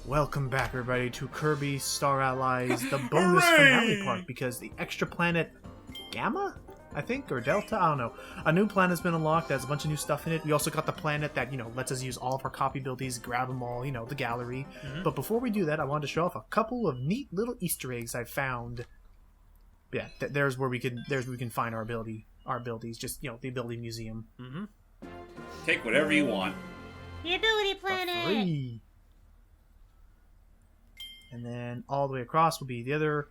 Welcome back, everybody, to Kirby Star Allies, the bonus finale part, because the extra planet Gamma, I think, or Delta, I don't know. A new planet's been unlocked, there's a bunch of new stuff in it. We also got the planet that, lets us use all of our copy abilities, grab them all, the gallery. But before we do that, I wanted to show off a couple of neat little Easter eggs I found. Yeah, there's where we can find our abilities, just, the ability museum. Take whatever you want. The ability planet! Free. And then all the way across will be the other.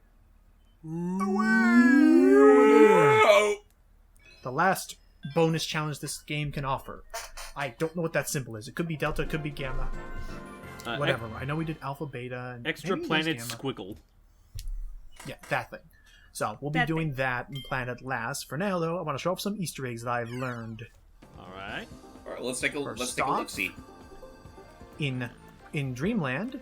The last bonus challenge this game can offer. I don't know what that symbol is. It could be Delta, it could be Gamma. Whatever. I know we did Alpha, Beta, and extra planet squiggle. Yeah, that thing. So we'll be doing that in Planet last. For now, though, I want to show off some Easter eggs that I've learned. All right, let's take a look-see. In Dreamland.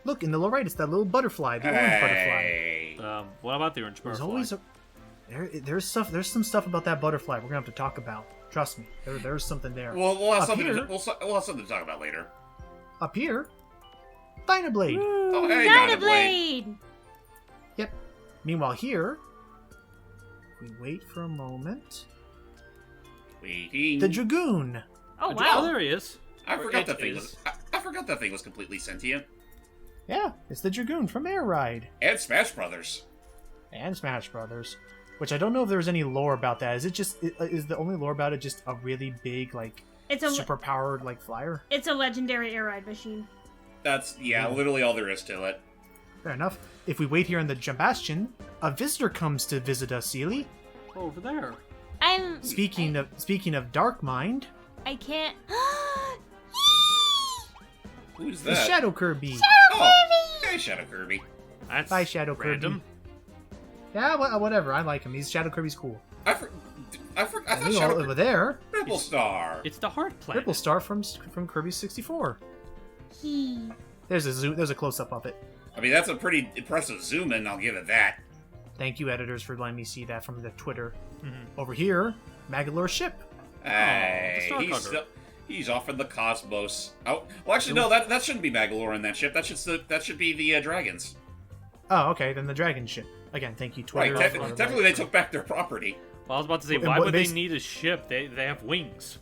Look, in the lower right, it's that little butterfly, the orange butterfly. What about the orange butterfly? There's some stuff about that butterfly we're gonna have to talk about. Trust me, there's something there. Well, we'll have something to talk about later. Up here, Dynablade. Oh, hey, Dynablade. Yep. Meanwhile, here, we wait for a moment. Waiting. The Dragoon. Oh wow! There he is. I forgot that thing was completely sentient. Yeah, it's the Dragoon from Air Ride. And Smash Brothers. Which I don't know if there's any lore about that. Is the only lore about it just a really big, super powered, flyer? It's a legendary air ride machine. That's, literally all there is to it. Fair enough. If we wait here in the Bastion, a visitor comes to visit us, Seely. Over there. Speaking of Dark Mind. I can't... Who's that? The Shadow Kirby. Hey, Shadow Kirby. That's Bye, Shadow random. Kirby. Yeah, whatever. I like him. Shadow Kirby's cool. I thought Shadow over there. Ripple Star. It's the Heart Planet. Ripple Star from Kirby 64. There's a close up of it. I mean, that's a pretty impressive zoom in. I'll give it that. Thank you, editors, for letting me see that from the Twitter. Over here, Magalore's ship. Hey, he's off in the cosmos. Oh, well, actually, no. That shouldn't be Magalore in that ship. That should be the dragons. Oh, okay. Then the dragon ship. Again, thank you, Twitter. Right. Technically, they took back their property. Well, I was about to say, why would they need a ship? They have wings.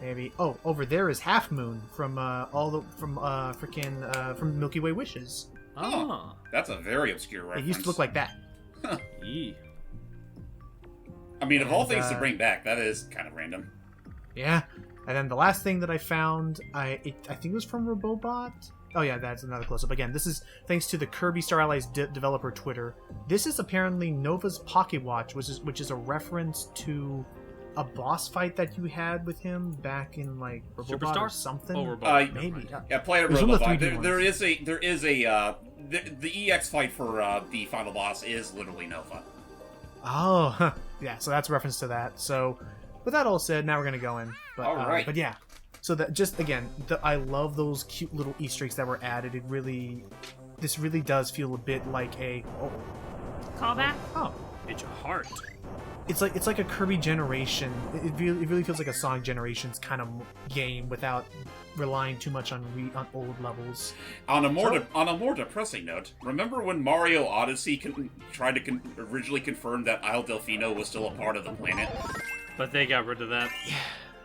Maybe. Oh, over there is Half Moon from Milky Way Wishes. Oh, that's a very obscure reference. It used to look like that. Huh. I mean, of all things to bring back, that is kind of random. Yeah. And then the last thing that I found, I think it was from Robobot. Oh yeah, that's another close-up. Again, this is thanks to the Kirby Star Allies developer Twitter. This is apparently Nova's Pocket Watch, which is a reference to a boss fight that you had with him back in Robobot Superstar? or something. Oh, Robobot. Maybe. Yeah, Planet Robobot. There is the EX fight for the final boss is literally Nova. Oh, yeah. So that's a reference to that. So, with that all said, now we're gonna go in. But, all right. But yeah. So that just again, I love those cute little Easter eggs that were added. This really does feel a bit like a callback. Oh, it's a heart. It's like a Kirby Generation. It really feels like a Sonic Generations kind of game without relying too much on old levels. On a more depressing note, remember when Mario Odyssey tried to originally confirm that Isle Delfino was still a part of the planet? But they got rid of that. Yeah,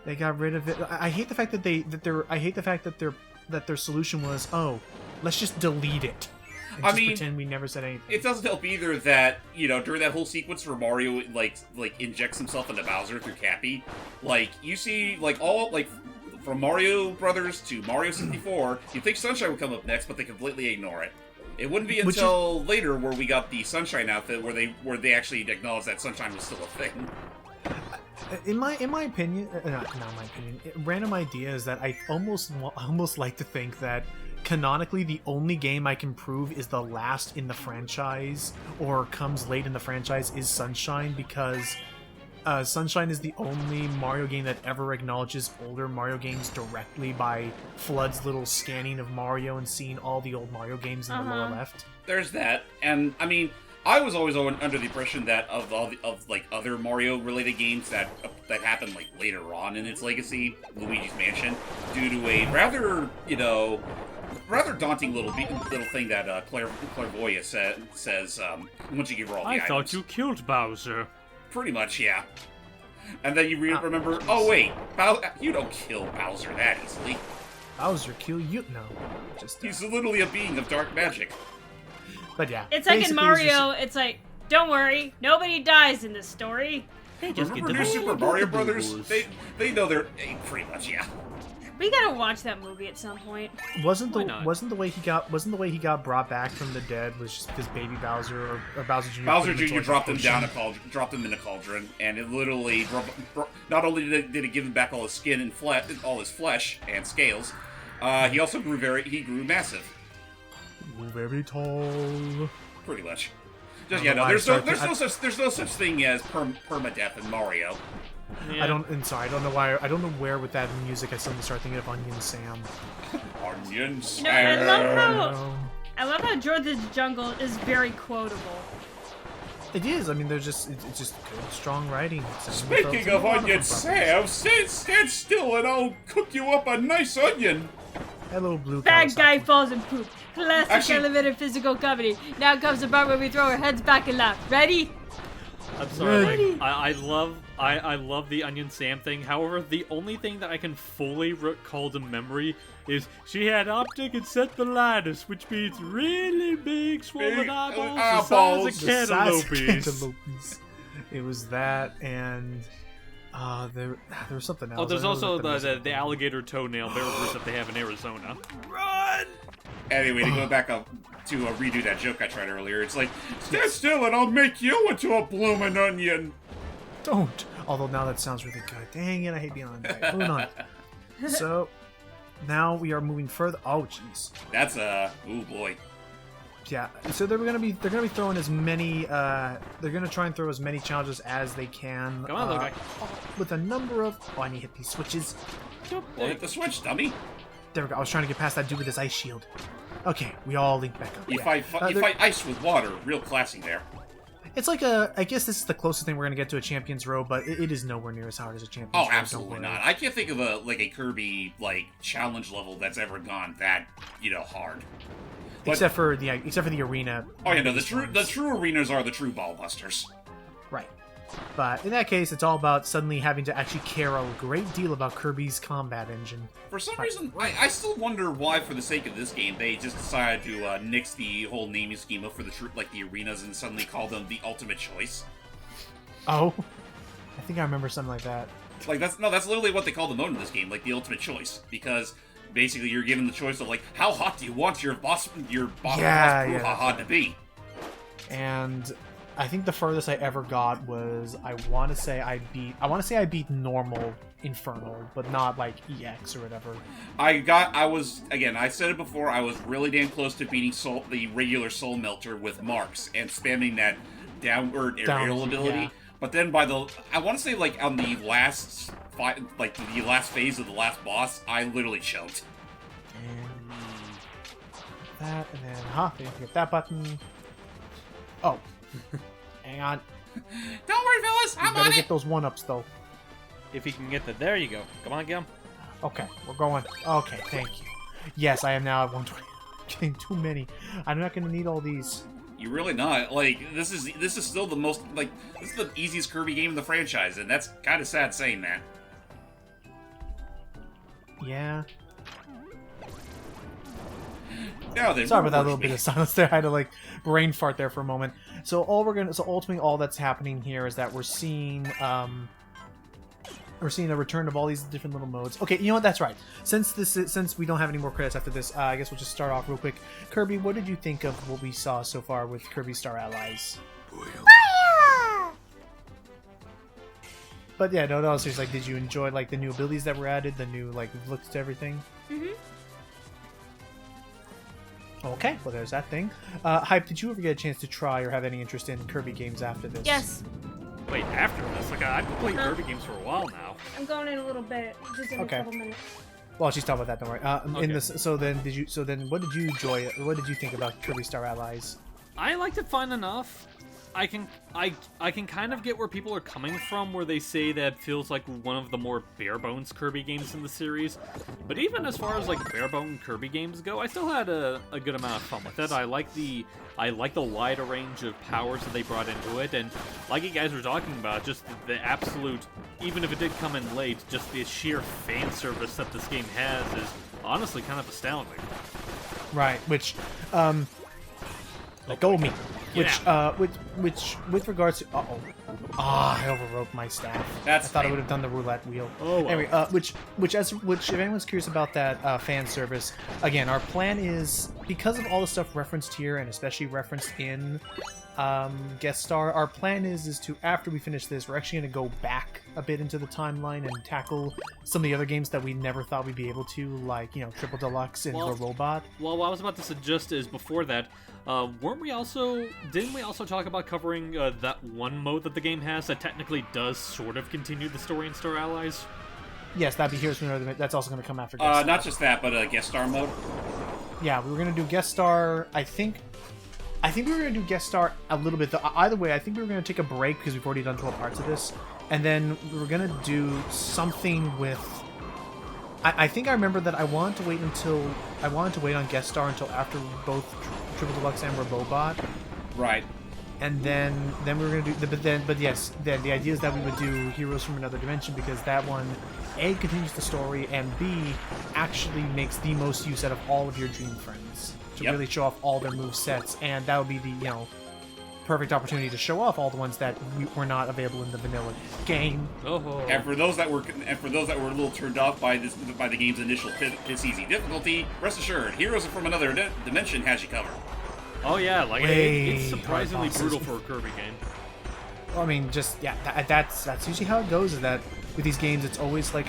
they got rid of it. I hate the fact that their solution was, let's just delete it. And pretend we never said anything. It doesn't help either that, during that whole sequence where Mario, injects himself into Bowser through Cappy, you see, from Mario Brothers to Mario 64, you'd think Sunshine would come up next, but they completely ignore it. It wouldn't be until later where we got the Sunshine outfit where they actually acknowledged that Sunshine was still a thing. In my opinion, not my opinion, random idea is that I almost like to think that canonically the only game I can prove is the last in the franchise or comes late in the franchise is Sunshine, because Sunshine is the only Mario game that ever acknowledges older Mario games directly by Flood's little scanning of Mario and seeing all the old Mario games in the lower left. There's that, and I mean, I was always under the impression that of other Mario related games that happened later on in its legacy, Luigi's Mansion, due to a rather rather daunting little thing that Clairvoyant says once you give her all the I items. thought you killed Bowser. Pretty much, yeah. And then you remember, oh wait, you don't kill Bowser that easily. Bowser kill you? No, just He's literally a being of dark magic. But yeah, It's like in basically Mario, it's like, don't worry, nobody dies in this story. They just Remember get New the Super Mario Brothers? rules. They know they're pretty much, yeah. We gotta watch that movie at some point. Wasn't Why not? the way he got brought back from the dead was just because Baby Bowser or Bowser Jr. Bowser put him into, Jr. like, dropped him potion. dropped him in a cauldron, and it literally not only did it give him back all his skin and all his flesh and scales, he also grew massive. Ooh, very tall. Pretty much. I Just don't know why there's no such thing as permadeath in Mario. Yeah. I don't know where with that music I suddenly start thinking of Onion Sam. Onion You know, I Sam. love how George's Jungle is very quotable. It is. I mean, it's just good, strong writing. Speaking of Onion Sam, stand still and I'll cook you up a nice onion. Hello, Blue. Bad guy Kawasaki. falls in poop. Classic Actually- elevated physical comedy. Now comes the part where we throw our heads back and laugh. Ready? I'm sorry. Ready? I love the Onion Sam thing. However, the only thing that I can fully recall to memory is she had optic encephalitis, which means really big swollen Big eyeballs the size The of size of cantaloupes. cantaloupes. It was that, and there was something else. Oh, there's I know also that the alligator toenail bears that they have in Arizona. run. Anyway, to go back up to redo that joke I tried earlier, it's like, stand still and I'll make you into a bloomin' onion. Don't. Although now that sounds really good. Dang it, I hate being on that. Moving on. So now we are moving further. Oh, jeez. That's oh boy. Yeah. So they're gonna be throwing as many. They're gonna try and throw as many challenges as they can. Come on, little guy. With a number of. Oh, I need to hit these switches. Well, hit the switch, dummy. There we go. I was trying to get past that dude with his ice shield. Okay, we all link back up. You Yeah. fight ice with water. Real classy there. It's like I guess this is the closest thing we're gonna get to a Champions Row, but it is nowhere near as hard as a Champions Oh, Row. absolutely not. I can't think of a Kirby challenge level that's ever gone that hard. But- Except for the arena. Oh yeah, no, the ones. true arenas are the true ball busters. Right. But in that case, it's all about suddenly having to actually care a great deal about Kirby's combat engine. For some reason, I still wonder why, for the sake of this game, they just decided to nix the whole naming schema for the arenas and suddenly call them the ultimate choice. Oh, I think I remember something like that. That's literally what they call the mode in this game, like the ultimate choice, because basically you're given the choice of how hot do you want your bottom boss brouhaha to be. And I think the furthest I ever got was I want to say I beat normal Infernal, but not like EX or whatever. I said it before, I was really damn close to beating the regular Soul Melter with marks and spamming that downward aerial ability. Yeah. But then I want to say on the last fight, the last phase of the last boss, I literally choked. And that, and then hit that button. Oh, hang on. Don't worry, fellas, I'm Better on get it. those 1-ups though. If he can get the, there you go. Come on, get him. Okay, we're going. Okay, thank you. Yes, I am now at 120. Getting too many. I'm not going to need all these. You're really not. This is still the most this is the easiest Kirby game in the franchise, and that's kind of sad saying that. Yeah. Now then, Sorry about that little bit of silence there. I had to brain fart there for a moment. So ultimately all that's happening here is that we're seeing a return of all these different little modes. Okay, you know what? That's right. Since we don't have any more credits after this, I guess we'll just start off real quick. Kirby, what did you think of what we saw so far with Kirby Star Allies? But yeah, no, seriously, did you enjoy the new abilities that were added, the new looks to everything? Mm-hmm. Okay, well there's that thing. Hype, did you ever get a chance to try or have any interest in Kirby games after this? Yes. Wait, after this? I've been playing Kirby games for a while now. I'm going in a little bit, just in Okay. a couple minutes. Well, she's talking about that. Don't worry. Okay. So then, what did you enjoy? What did you think about Kirby Star Allies? I liked it fine enough. I can kind of get where people are coming from, where they say that feels like one of the more bare bones Kirby games in the series. But even as far as like bare bone Kirby games go, I still had a good amount of fun with it. I like the wider range of powers that they brought into it, and like you guys were talking about, just the absolute, even if it did come in late, just the sheer fan service that this game has is honestly kind of astounding. Right, which, let go of me. Which, with regards to, I overwrote my staff. That's I thought I fine. would have done the roulette wheel. Oh, well. Anyway, which, if anyone's curious about that fan service, again, our plan is, because of all the stuff referenced here, and especially referenced in guest star, our plan is to, after we finish this, we're actually going to go back a bit into the timeline and tackle some of the other games that we never thought we'd be able to, like, you know, Triple Deluxe and The Robot. Well, what I was about to suggest is, before that, didn't we also talk about covering that one mode that the game has that technically does sort of continue the story in Star Allies? Yes, that'd be Heroes from Another. That's also going to come after guest star. Not just that, but guest star mode. Yeah, we were going to do guest star, I think we were going to do guest star a little bit. Either way, I think we were going to take a break because we've already done 12 parts of this. And then we were going to do something with... I think I remember that I wanted to wait on guest star until after both Triple Deluxe and Robobot. Right. And then we were going to do... Then the idea is that we would do Heroes from Another Dimension, because that one, A, continues the story, and B, actually makes the most use out of all of your Dream Friends to really show off all their move sets, and that would be the, you know, perfect opportunity to show off all the ones that were not available in the vanilla game. Oh. And for those that were a little turned off by the game's initial piss easy difficulty, rest assured, Heroes from Another Dimension has you covered. Oh yeah, like it's surprisingly hard brutal bosses. for a Kirby game. Well, I mean, just that's usually how it goes. Is that with these games, it's always like,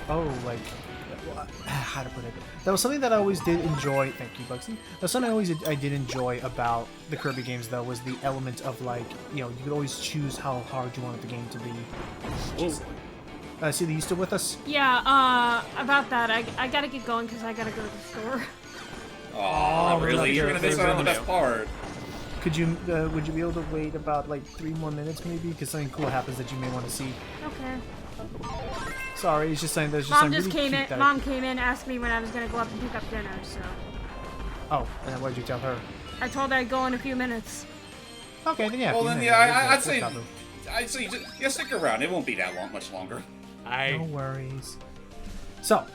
how to put it? That was something that I always did enjoy. Thank you, Bugsy. That's something I did enjoy about the Kirby games, though, was the element of, like, you know, you could always choose how hard you wanted the game to be. Celia, you still with us? Yeah, about that, I gotta get going because I gotta go to the store. Oh, really? You're gonna miss out on the best part. Would you be able to wait about, like, 3 more minutes, maybe? Because something cool happens that you may want to see. Okay. Sorry, it's just saying there's just Mom something just really came cute in. that Mom came in, asked me when I was gonna go up and pick up dinner. So. Oh, and what did you tell her? I told her I'd go in a few minutes. Okay, then yeah. Well, a few then minutes, yeah, that's no problem. I'd say just stick around. It won't be that much longer. No worries. So,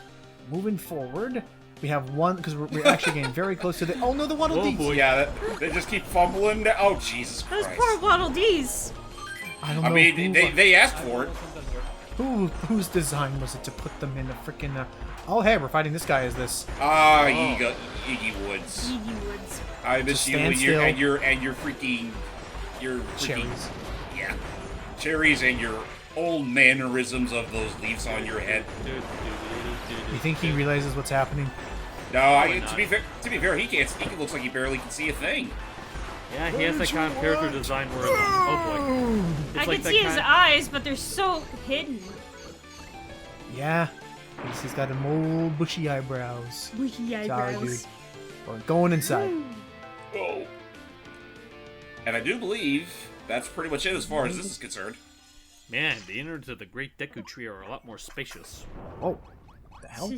moving forward, we have one, because we're actually getting very close to the... Oh no, the Waddle Dees! Boy, yeah, they just keep fumbling. Oh, Jesus Those Christ. poor Waddle Dees. I don't know I mean, they asked for it. whose design was it to put them in a freaking... Oh, hey, we're fighting this guy as this. Iggy Woods. Iggy Woods. I miss Just you stand and your freaking Cherries. Yeah, cherries and your old mannerisms of those leaves on your head. You think he realizes what's happening? No, to be fair, he looks like he barely can see a thing. Yeah, he has that kind of character design where, oh boy. I like can that see his kind- eyes, but they're so hidden. Yeah. He's got them old bushy eyebrows. Bushy Sorry, dude. eyebrows. We're going inside. Oh. And I do believe that's pretty much it as far as this is concerned. Man, the innards of the Great Deku Tree are a lot more spacious. Oh. The hell?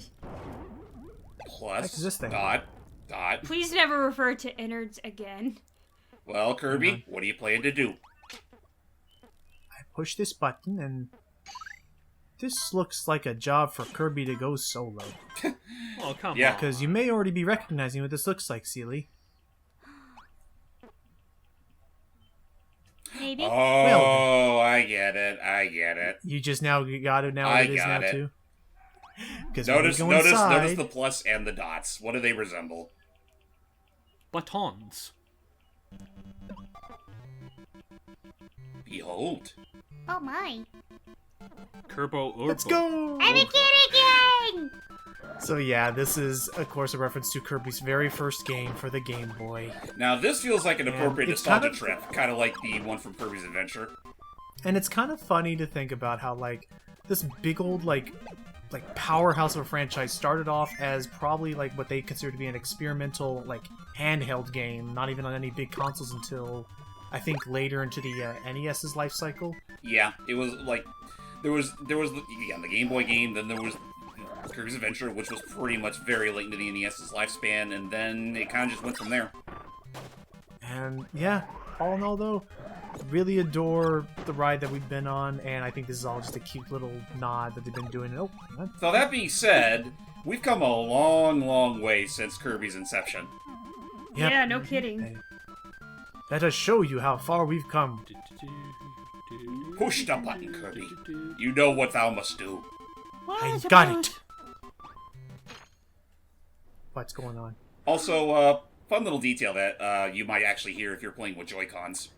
Plus, Heck is this thing? dot. Please never refer to innards again. Well, Kirby, what are you planning to do? I push this button and... This looks like a job for Kirby to go solo. Oh, come Yeah. on. Because you may already be recognizing what this looks like, Seely. Maybe. Oh, I get it. You just now got it now. I It is got now it. too. Because Notice inside, the plus and the dots. What do they resemble? Batons. Behold. Oh my. Kerbo Urbo. Let's go! I'm a kid again! So yeah, this is of course a reference to Kirby's very first game for the Game Boy, Now this feels like an appropriate it's nostalgia kind of- trip, kind of like the one from Kirby's Adventure. and it's kind of funny to think about how like this big old like powerhouse of a franchise started off as probably like what they consider to be an experimental like handheld game, not even on any big consoles until I think, later into the NES's life cycle. Yeah, it was like there was the Game Boy game, then there was Kirby's Adventure, which was pretty much very late into the NES's lifespan, and then it kind of just went from there. And yeah, all in all though, really adore the ride that we've been on, and I think this is all just a cute little nod that they've been doing. Oh, what? So that being said, we've come a long, long way since Kirby's inception. Yep. Yeah, no kidding. Hey, let us show you how far we've come. Push the button, Kirby. You know what thou must do. I got it. What's going on? Also, fun little detail that you might actually hear if you're playing with Joy-Cons.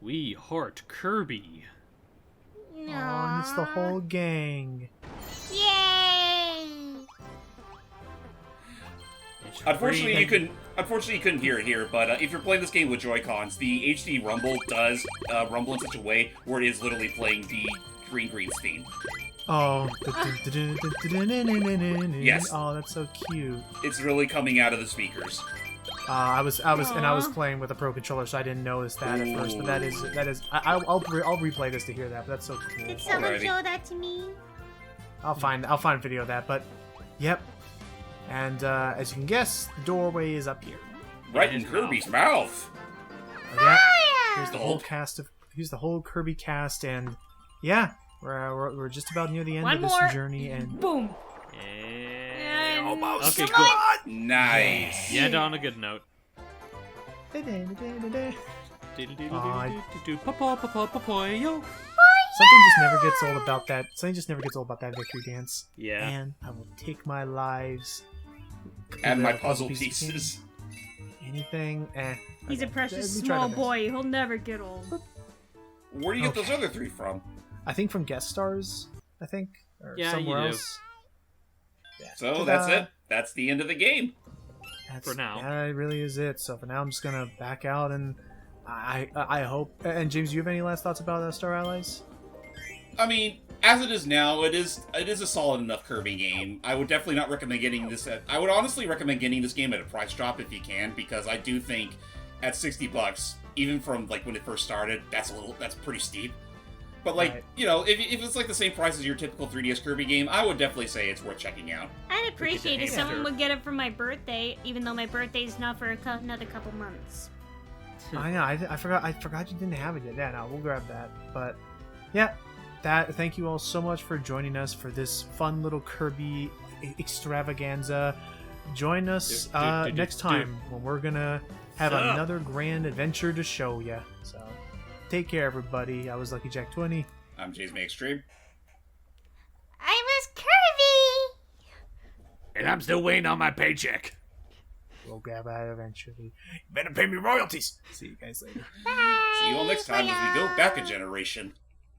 We heart Kirby. No. Oh, and it's the whole gang. Yay! Unfortunately, you couldn't hear it here, but if you're playing this game with Joy-Cons, the HD Rumble does rumble in such a way where it is literally playing the Green theme. Oh. Yes. Oh, that's so cute. It's really coming out of the speakers. I was Aw. playing with a Pro Controller, so I didn't notice that at first. But that is. I'll replay this to hear that. But that's so cool. Did someone Alrighty. show that to me? I'll find video of that. But, yep. And as you can guess, the doorway is up here. Right in Kirby's mouth. And yeah, Fire! here's the whole cast of. Here's the whole Kirby cast, and yeah, we're just about near the end One of this more. journey, and Boom. And... almost. Okay, Come good. on! Nice. Yeah, on a good note. Something just never gets old about that. Something just never gets old about that victory dance. Yeah. And I will take my lives. And my The puzzle of pieces. Anything. He's a Okay, precious we tried our small best. boy. He'll never get old. Where do you get those Okay. other three from? I think from guest stars. I think, or Yeah, somewhere you do. else. Yeah. So Ta-da. that's it. That's the end of the game. For now. That really is it. So for now, I'm just gonna back out, and I hope. And James, do you have any last thoughts about Star Allies? I mean, as it is now, it is a solid enough Kirby game. I would definitely not recommend getting this. I would honestly recommend getting this game at a price drop if you can, because I do think at $60, even from like when it first started, that's pretty steep. But like, Right. you know, if it's like the same price as your typical 3DS Kirby game, I would definitely say it's worth checking out. I'd appreciate if Yeah. someone would get it for my birthday, even though my birthday's not for another couple months. I know. I forgot you didn't have it yet. Yeah, no, we'll grab that. But yeah, thank you all so much for joining us for this fun little Kirby extravaganza. Join us next time when we're gonna have Sup? another grand adventure to show you. So take care, everybody. I was Lucky Jack 20. I'm James May Extreme. I was Kirby! And I'm still waiting on my paycheck. We'll grab that eventually. You better pay me royalties. See you guys later. Bye! See you all next time as we go back a generation.